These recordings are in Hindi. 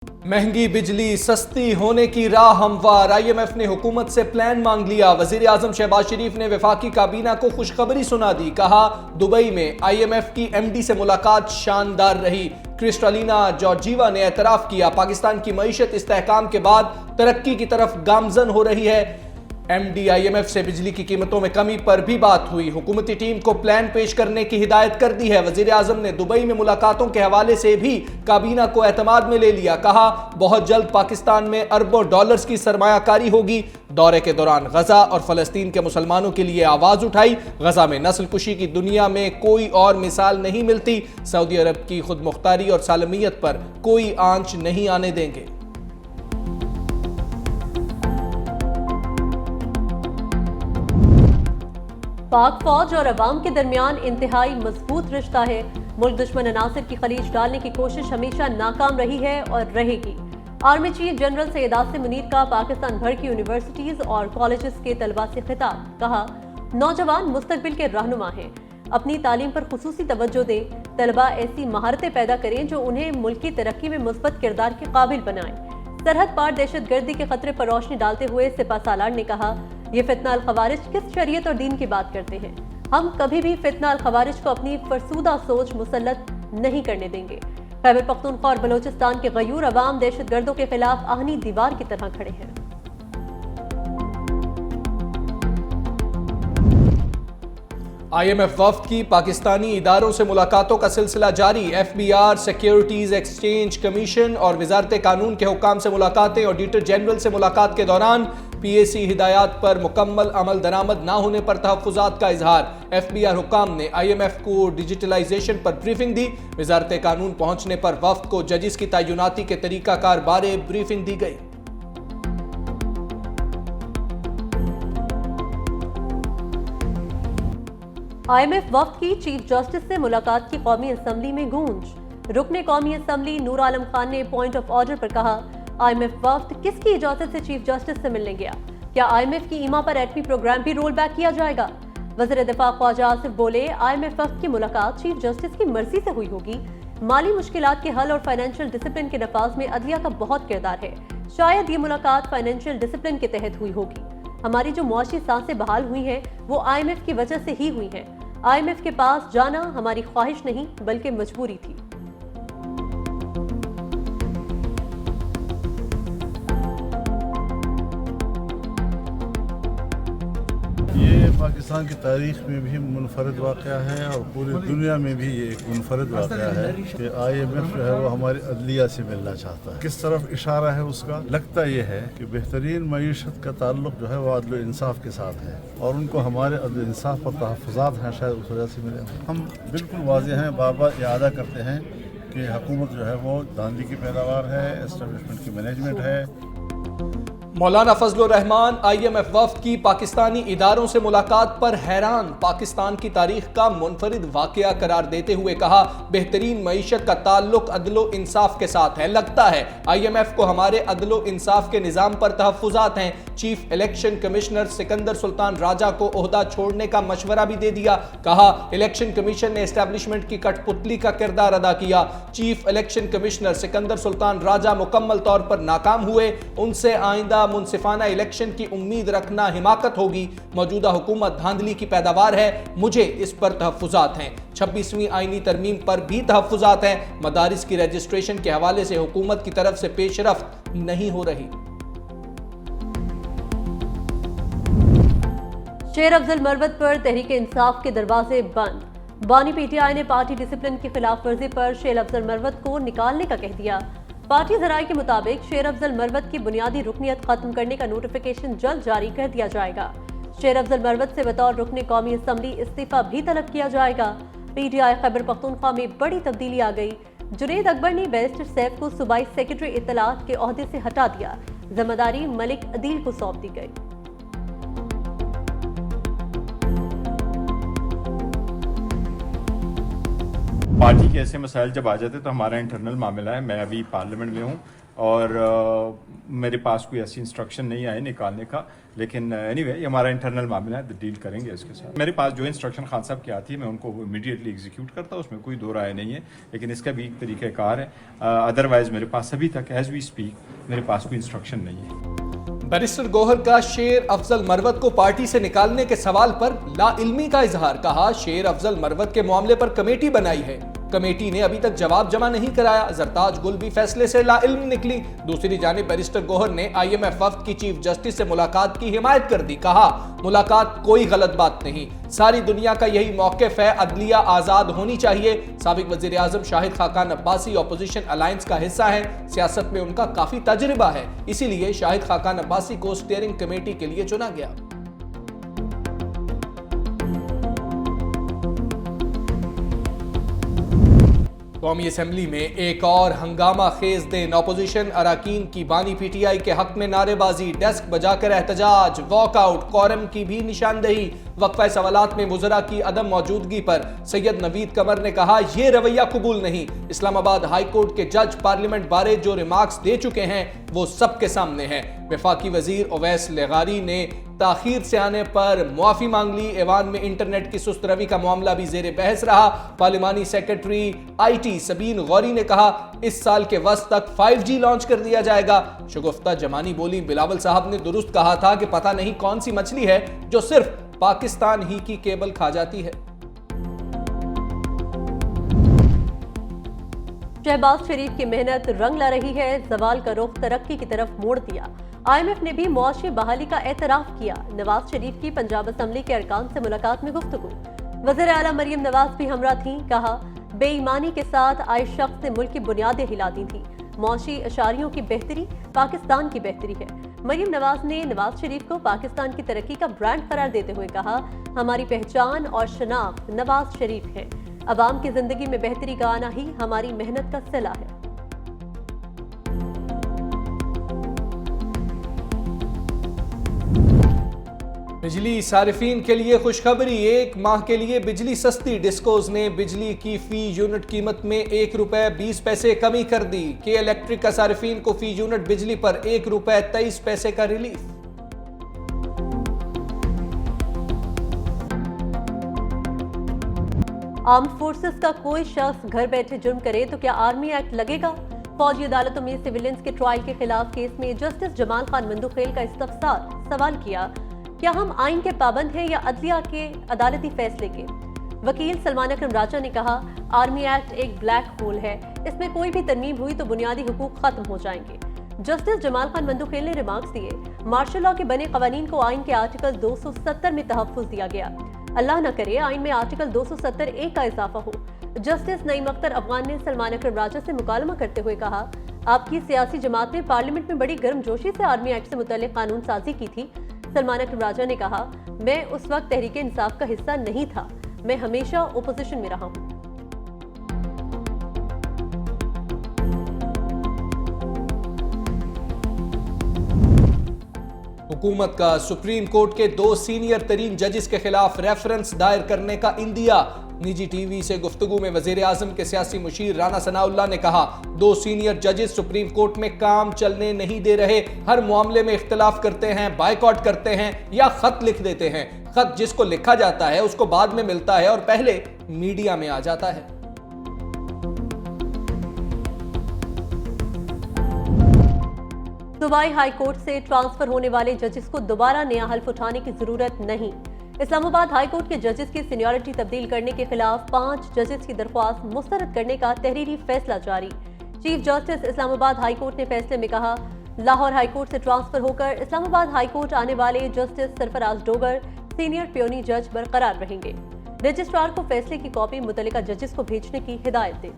महंगी बिजली सस्ती होने की राह हमवार। आईएमएफ ने हुकूमत से प्लान मांग लिया। वजीर आजम शहबाज शरीफ ने वफाकी काबीना को खुशखबरी सुना दी। कहा, दुबई में आईएमएफ की एमडी से मुलाकात शानदार रही। क्रिस्टालिना जॉर्जीवा ने एतराफ किया, पाकिस्तान की मईशत इस्तेहकाम के बाद तरक्की की तरफ गामजन हो रही है। एमडी आईएमएफ से बिजली की कीमतों में कमी पर भी बात हुई। हुकूमती टीम को प्लान पेश करने की हिदायत कर दी है। वजीर आजम ने दुबई में मुलाकातों के हवाले से भी काबीना को एतमाद में ले लिया। कहा, बहुत जल्द पाकिस्तान में अरबों डॉलर्स की सरमायाकारी होगी। दौरे के दौरान गजा और फलस्तीन के मुसलमानों के लिए आवाज उठाई। गजा में नस्ल कुशी की दुनिया में कोई और मिसाल नहीं मिलती। सऊदी अरब की खुद मुख्तारी और सालमियत पर कोई आंच नहीं आने देंगे। पाक फौज और अवाम के दरमियान इंतहाई मजबूत रिश्ता है। मुल्क दुश्मन अनासर की खलीज डालने की कोशिश हमेशा नाकाम रही है और रहेगी। Army chief general Syed Asim Munir का पाकिस्तान भर की यूनिवर्सिटीज और कॉलेजेस के तलबा से खिताब। कहा, नौजवान मुस्तकबिल के रहनुमा हैं, अपनी तालीम पर खुसूसी तवज्जो दें। तलबा ऐसी महारतें पैदा करें जो उन्हें मुल्क की तरक्की में मुस्बत किरदार के काबिल बनाएं। सरहद पार दहशतगर्दी के खतरे पर रोशनी डालते हुए सिपा सालार ने कहा, ये फितना अल खवारिज किस शरीयत और दीन की बात करते हैं। हम कभी भी फितना अल खवारिज को अपनी फरसूदा सोच मुसल्लत नहीं करने देंगे। खैबर पख्तूनख्वा और बलोचिस्तान के गयूर अवाम दहशतगर्दों के खिलाफ आहनी दीवार की तरह खड़े हैं। आईएमएफ वफ्द की पाकिस्तानी इदारों से मुलाकातों का सिलसिला जारी। एफबीआर, सिक्योरिटीज एक्सचेंज कमीशन और वजारत कानून के हुक्काम से मुलाकातें। ऑडिटर जनरल से मुलाकात के दौरान पीएसी हिदायत पर मुकम्मल अमल दरामद न होने पर तहफ्फुजात का इजहार। एफबीआर हुक्काम ने आईएमएफ को डिजिटलाइजेशन पर ब्रीफिंग दी। वजारत कानून पहुंचने पर वफ्द को जजिस की तैनाती के तरीकाकार बारे ब्रीफिंग दी गई। आईएमएफ वफ्द की चीफ जस्टिस से मुलाकात की कौमी असम्बली में गूंज। रुकने कौमी असम्बली नूर आलम खान ने पॉइंट ऑफ ऑर्डर पर कहा, आईएमएफ वफ्द किसकी इजाजत से चीफ जस्टिस से मिलने गया? क्या आईएमएफ की ईमा पर एटमी प्रोग्राम भी रोल बैक किया जाएगा? वज़ीर दिफा ख्वाजा आसिफ बोले, आईएमएफ वफ्द की मुलाकात चीफ जस्टिस की मर्जी से हुई होगी। माली मुश्किलात के हल और फाइनेंशियल डिसिप्लिन के नफाज में अदलिया का बहुत किरदार है। शायद ये मुलाकात फाइनेंशियल डिसिप्लिन के तहत हुई होगी। हमारी जो मुआशी सांसें बहाल हुई हैं वो आईएमएफ की वजह से ही हुई हैं। आईएमएफ के पास जाना हमारी ख्वाहिश नहीं बल्कि मजबूरी थी। ये पाकिस्तान की तारीख में भी मुनफरद वाक़या है और पूरी दुनिया में भी ये एक मुनफरद वाक़या है कि आईएमएफ जो है वो हमारी अदलिया से मिलना चाहता है। किस तरफ इशारा है उसका? लगता ये है कि बेहतरीन मईशत का ताल्लुक जो है वो अदल इंसाफ के साथ है और उनको हमारे अदल इंसाफ पर तहफ़्फ़ुज़ात हैं, शायद उस वजह से मिले। हम बिल्कुल वाज़ेह हैं, बार बार इआदा करते हैं कि हुकूमत जो है वो धांधली की पैदावार है, एस्टेब्लिशमेंट की मैनेजमेंट है। मौलाना फजलुर रहमान आईएमएफ वफ्द की पाकिस्तानी इदारों से मुलाकात पर हैरान। पाकिस्तान की तारीख का मुनफरिद वाकया करार देते हुए कहा, बेहतरीन मईशत का ताल्लुक अदलो इंसाफ के साथ है। लगता है आईएमएफ को हमारे अदलो इंसाफ के निज़ाम पर तहफ्फुजात हैं। Chief election commissioner Sikandar Sultan Raja को ओहदा छोड़ने का मशवरा भी दे दिया। कहा, इलेक्शन कमीशन ने एस्टेब्लिशमेंट की कठपुतली का किरदार अदा किया। Chief election commissioner Sikandar Sultan Raja मुकम्मल तौर पर नाकाम हुए। उनसे आइंदा मुनसिफाना इलेक्शन की उम्मीद रखना हिमाकत होगी। मौजूदा हुकूमत धांधली की पैदावार है। मुझे इस पर तहफ्फुजात हैं। 26वीं आईनी तरमीम पर भी तहफ्फुजात हैं। मदारिस की रजिस्ट्रेशन के हवाले से हुकूमत की तरफ से पेशरफ्त नहीं हो रही। शेर अफजल मरवत पर तहरीक इंसाफ के दरवाजे बंद। बानी पीटीआई ने पार्टी डिसिप्लिन की खिलाफ वर्जी पर शेर अफजल मरवत को निकालने का कह दिया। पार्टी जराये के मुताबिक शेर अफजल मरवत की बुनियादी रुकनियत खत्म करने का नोटिफिकेशन जल्द जारी कर दिया जाएगा। शेर अफजल मरवत से बतौर रुकने कौमी असम्बली इस्तीफा भी तलब किया जाएगा। पीटीआई खैबर पख्तूनख्वा में बड़ी तब्दीली आ गई। जुनेद अकबर ने बैरिस्टर सैफ को सूबाई सेक्रेटरी इत्तलात के ओहदे से हटा दिया। जिम्मेदारी मलिक अदील को सौंप दी गई। पार्टी के ऐसे मसाइल जब आ जाते तो हमारा इंटरनल मामला है। मैं अभी पार्लियामेंट में हूँ और मेरे पास कोई ऐसी इंस्ट्रक्शन नहीं आई निकालने का, लेकिन एनीवे ये हमारा इंटरनल मामला है, तो डील करेंगे इसके साथ। मेरे पास जो इंस्ट्रक्शन खान साहब की आती है मैं उनको इमीडिएटली एग्जीक्यूट करता हूँ, उसमें कोई दो राय नहीं है, लेकिन इसका भी एक तरीक़ाकार है। अदरवाइज़ मेरे पास अभी तक एज वी स्पीक मेरे पास कोई इंस्ट्रक्शन नहीं है। बैरिस्टर गौहर का शेर अफजल मरवत को पार्टी से निकालने के सवाल पर लाइल्मी का इजहार। कहा, शेर अफजल मरवत के मामले पर कमेटी बनाई है, कमेटी ने अभी तक जवाब जमा नहीं कराया। जरताज गुल भी फैसले से लाइल्म निकली। दूसरी जानिब बैरिस्टर गौहर ने IMF वफ्द की चीफ जस्टिस से मुलाकात की हिमायत कर दी। कहा, मुलाकात कोई गलत बात नहीं, सारी दुनिया का यही मौक़िफ़ है, अदलिया आज़ाद होनी चाहिए। साबिक वज़ीर आज़म शाहिद खाकान अब्बासी ऑपोजिशन अलायंस का हिस्सा है, सियासत में उनका काफ़ी तजुर्बा है, इसीलिए शाहिद खाकान अब्बासी को स्टीयरिंग कमेटी के लिए चुना गया। कौमी असम्बली में एक और हंगामा खेज दिन। अपोजिशन अराकीन की बानी PTI के हक में नारेबाजी, डेस्क बजाकर एहतजाज, वॉकआउट, कोरम की भी निशानदेही। वक्फा सवालात में मुजरा की अदम मौजूदगी पर सैयद नवीद कमर ने कहा, यह रवैया कबूल नहीं। इस्लामाबाद हाई कोर्ट के जज पार्लियामेंट बारे जो रिमार्क्स दे चुके हैं वो सबके सामने है। वफाकी वजीर ओवैस लगारी ने ताखीर से आने पर मुआफी मांग ली। ऐवान में इंटरनेट की सुस्त रवी का मामला भी जेर बहस रहा। पार्लिमानी सेक्रेटरी IT सबीन गौरी ने कहा, इस साल के वस्त तक 5G लॉन्च कर दिया जाएगा। शगुफ्ता जमानी बोली, बिलावल साहब ने दुरुस्त कहा था कि पता नहीं कौन सी मछली है जो सिर्फ पाकिस्तान ही की केबल खा जाती है। शहबाज शरीफ की मेहनत रंग ला रही है, जवाल का रुख तरक्की की तरफ मोड़ दिया। IMF ने भी मुआशी बहाली का एतराफ किया। नवाज शरीफ की पंजाब असम्बली के अरकान से मुलाकात में गुफ्तगू। वज़ीर आला मरियम नवाज भी हमरा थी। कहा, बेईमानी के साथ आए शख्स ने मुल्क की बुनियादें हिला दी थी। मुआशी अशारियों की बेहतरी पाकिस्तान की बेहतरी है। मरियम नवाज ने नवाज शरीफ को पाकिस्तान की तरक्की का ब्रांड करार देते हुए कहा, हमारी पहचान और शनाख्त नवाज शरीफ है। अवाम की जिंदगी में बेहतरी का आना ही हमारी मेहनत का सिला है। बिजली सारिफीन के लिए खुशखबरी, 1 माह के लिए बिजली सस्ती। डिस्कोज ने बिजली की फी यूनिट कीमत में ₹1.20 कमी कर दी। के इलेक्ट्रिक का सारिफीन को फी यूनिट बिजली पर ₹1.23 का रिलीफ। आर्म्ड फोर्सेस का कोई शख्स घर बैठे जुर्म करे तो क्या आर्मी एक्ट लगेगा? फौजी अदालतों में सिविलियंस के ट्रायल के खिलाफ केस में जस्टिस जमाल खान मंदुखेल का इस्तफसार। सवाल किया, क्या हम आइन के पाबंद हैं या अदलिया के अदालती फैसले के? वकील सलमान अकरम राजा ने कहा, आर्मी एक्ट एक ब्लैक होल है, इसमें कोई भी तरमीम हुई तो बुनियादी हुकूक खत्म हो जाएंगे। जस्टिस जमाल खान मंदुखेल ने रिमार्क्स दिए, मार्शल लॉ के बने कवानीन को आइन के आर्टिकल 270 में तहफ्फुज दिया गया। अल्लाह न करे आइन में आर्टिकल 270A का इजाफा हो। जस्टिस नईम अख्तर अफगान ने सलमान अकरम राजा से मुकालमा करते हुए कहा, आपकी सियासी जमात ने पार्लियामेंट में बड़ी गर्मजोशी से आर्मी एक्ट से मुतल्लिक कानून साजी की थी। सलमान अकरम राजा ने कहा, मैं उस वक्त तहरीक इंसाफ का हिस्सा नहीं था, मैं हमेशा ओपोजिशन में रहा हूं। हुकूमत का सुप्रीम कोर्ट के 2 सीनियर तरीन जजेस के खिलाफ रेफरेंस दायर करने का इंदिया। निजी टीवी से गुफ्तगू में वजीर आजम के सियासी मुशीर राना सनाउल्लाह ने कहा, 2 सीनियर जजेस सुप्रीम कोर्ट में काम चलने नहीं दे रहे, हर मामले में इख्तलाफ करते हैं, बायकॉट करते हैं या खत लिख देते हैं। खत जिसको लिखा जाता है उसको बाद में मिलता है और पहले मीडिया में आ जाता है। दुबई हाई कोर्ट से ट्रांसफर होने वाले जजेस को दोबारा नया हल्फ उठाने की जरूरत नहीं। इस्लामाबाद हाई कोर्ट के जजेस की सीनियरिटी तब्दील करने के खिलाफ 5 जजेस की दरख्वास्त मुस्तरद करने का तहरीरी फैसला जारी। Chief justice Islamabad high court ने फैसले में कहा, लाहौर हाई कोर्ट से ट्रांसफर होकर इस्लामाबाद हाई कोर्ट आने वाले justice Sarfaraz Dogar senior peony जज बरकरार रहेंगे। रजिस्ट्रार को फैसले की कॉपी मुतल्लिका जजेस को भेजने की हिदायत दी।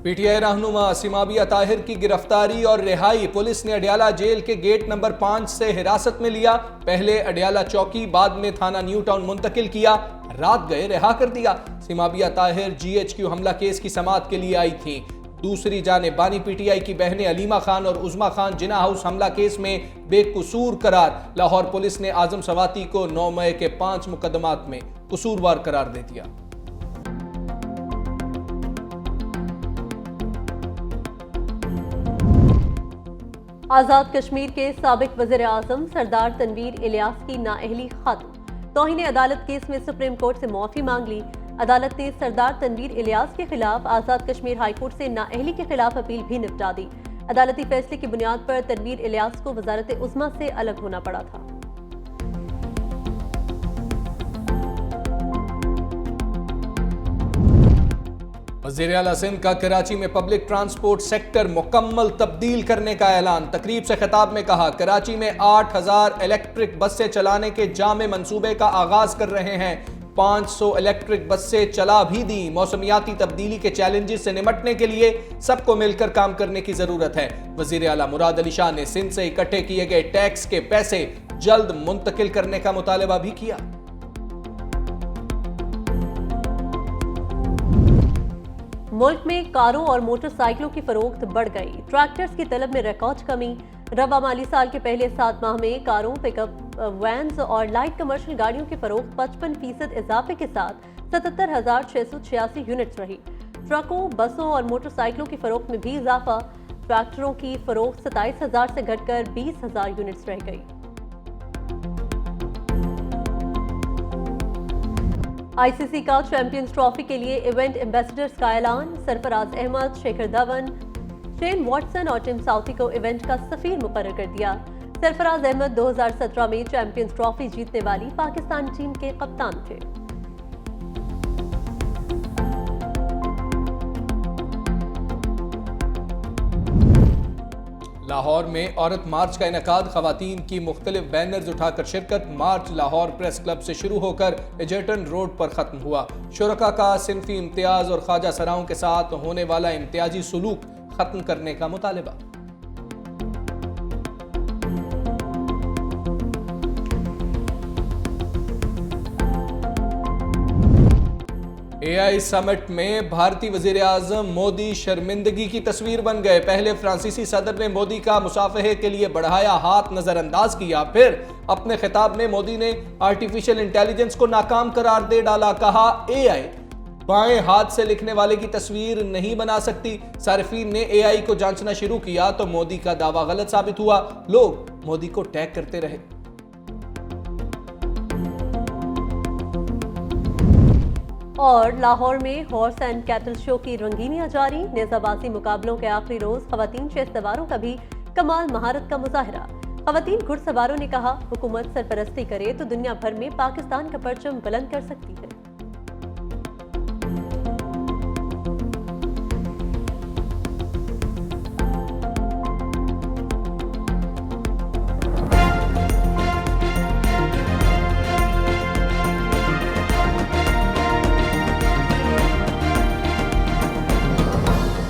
PTI रहनुमा सिमाबिया ताहिर की गिरफ्तारी और रिहाई। पुलिस ने अडियाला जेल के गेट नंबर 5 से हिरासत में लिया। पहले अडियाला चौकी, बाद में थाना न्यू टाउन मुंतकिल किया। रात गए रिहा कर दिया। सिमाबिया ताहिर GHQ हमला केस की समाअत के लिए आई थी। दूसरी जानिब बानी पीटीआई की बहनें अलीमा खान और उज़मा खान जिना हाउस हमला केस में बेकसूर करार। लाहौर पुलिस ने आजम सवाती को 9 मई के 5 मुकदमात में कसूरवार करार दे दिया। आजाद कश्मीर के साबिक वज़ीर आज़म सरदार तनवीर इलियास की नाअहली खत्म। तौहीन अदालत केस में सुप्रीम कोर्ट से माफी मांग ली। अदालत ने सरदार तनवीर इलियास के खिलाफ आजाद कश्मीर हाई कोर्ट से नाअहली के खिलाफ अपील भी निपटा दी। अदालती फैसले की बुनियाद पर तनवीर इलियास को वजारत उज़्मा से अलग होना पड़ा था। वज़ीर आला सिंध का कराची में पब्लिक ट्रांसपोर्ट सेक्टर मुकम्मल तब्दील करने का ऐलान। तकरीब से खिताब में कहा, कराची में 8000 इलेक्ट्रिक बसें चलाने के जामे मंसूबे का आगाज कर रहे हैं। 500 इलेक्ट्रिक बसें चला भी दी। मौसमियाती तब्दीली के चैलेंजेस से निपटने के लिए सबको मिलकर काम करने की जरूरत है। वज़ीर आला मुराद अली शाह ने सिंध से इकट्ठे किए गए टैक्स के पैसे जल्द मुंतकिल करने का मुतालबा भी किया। मुल्क में कारों और मोटरसाइकिलों की फरोख्त बढ़ गई। ट्रैक्टर्स की तलब में रिकॉर्ड कमी। रबा माली साल के पहले 7 माह में कारों, पिकअप वैन्स और लाइट कमर्शियल गाड़ियों की फरोख्त 55% इजाफे के साथ 77,686 यूनिट्स रही। ट्रकों, बसों और मोटरसाइकिलों की फरोख्त में भी इजाफा। ट्रैक्टरों की फरोख्त 27,000 से घटकर 20,000 यूनिट्स रह गई। आईसीसी का चैंपियंस ट्रॉफी के लिए इवेंट एम्बेसडर्स का ऐलान। सरफराज अहमद, शेखर धवन, शेन वॉटसन और टिम साउथी को इवेंट का सफीर मुकर्रर कर दिया। सरफराज अहमद 2017 में चैंपियंस ट्रॉफी जीतने वाली पाकिस्तान टीम के कप्तान थे। लाहौर में औरत मार्च का इनेकाद। खवातीन की मुख्तलिफ बैनर्स उठाकर शिरकत। मार्च लाहौर प्रेस क्लब से शुरू होकर एजेटन रोड पर खत्म हुआ। शुरका का सिनफी इम्तियाज और ख्वाजा सराओं के साथ होने वाला इम्तियाजी सुलूक खत्म करने का मुतालिबा। एआई समिट में भारतीय वजीर आजम मोदी शर्मिंदगी की तस्वीर बन गए। पहले फ्रांसीसी सदर ने मोदी का मुसाफहे के लिए बढ़ाया हाथ नजरअंदाज किया, फिर अपने खिताब में मोदी ने आर्टिफिशियल इंटेलिजेंस को नाकाम करार दे डाला। कहा, एआई बाएं हाथ से लिखने वाले की तस्वीर नहीं बना सकती। सारिफीन ने एआई को जांचना शुरू किया तो मोदी का दावा गलत साबित हुआ। लोग मोदी को टैग करते रहे। और लाहौर में हॉर्स एंड कैटल शो की रंगीनियां जारी। नेजाबाजी मुकाबलों के आखिरी रोज खवातीन शेर सवारों का भी कमाल महारत का मुजाहरा। खवातीन घुड़सवारों ने कहा, हुकूमत सरपरस्ती करे तो दुनिया भर में पाकिस्तान का परचम बुलंद कर सकती है।